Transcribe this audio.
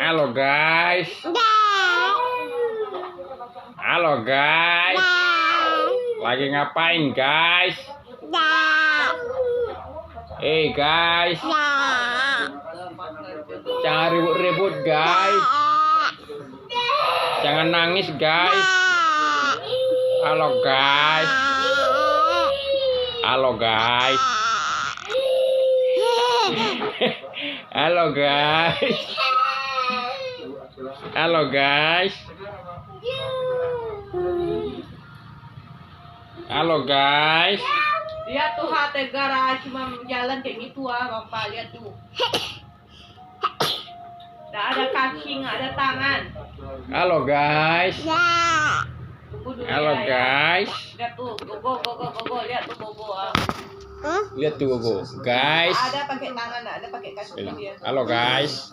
Halo guys. Halo guys. Lagi ngapain guys? Guys. Jangan ribut-ribut guys. Jangan nangis guys. Halo guys. Halo guys. Halo guys. Halo guys. Halo guys. Lihat tuh hati garasi cuma jalan kayak gitu Bapak lihat tuh. Nggak ada kaki, nggak ada tangan. Halo guys. Tunggu dulu Halo ya. guys. Lihat tuh, gogo, lihat tuh gogo. Lihat tuh gogo, guys. Ada pakai tangan, ada pakai kaki dia. Halo guys.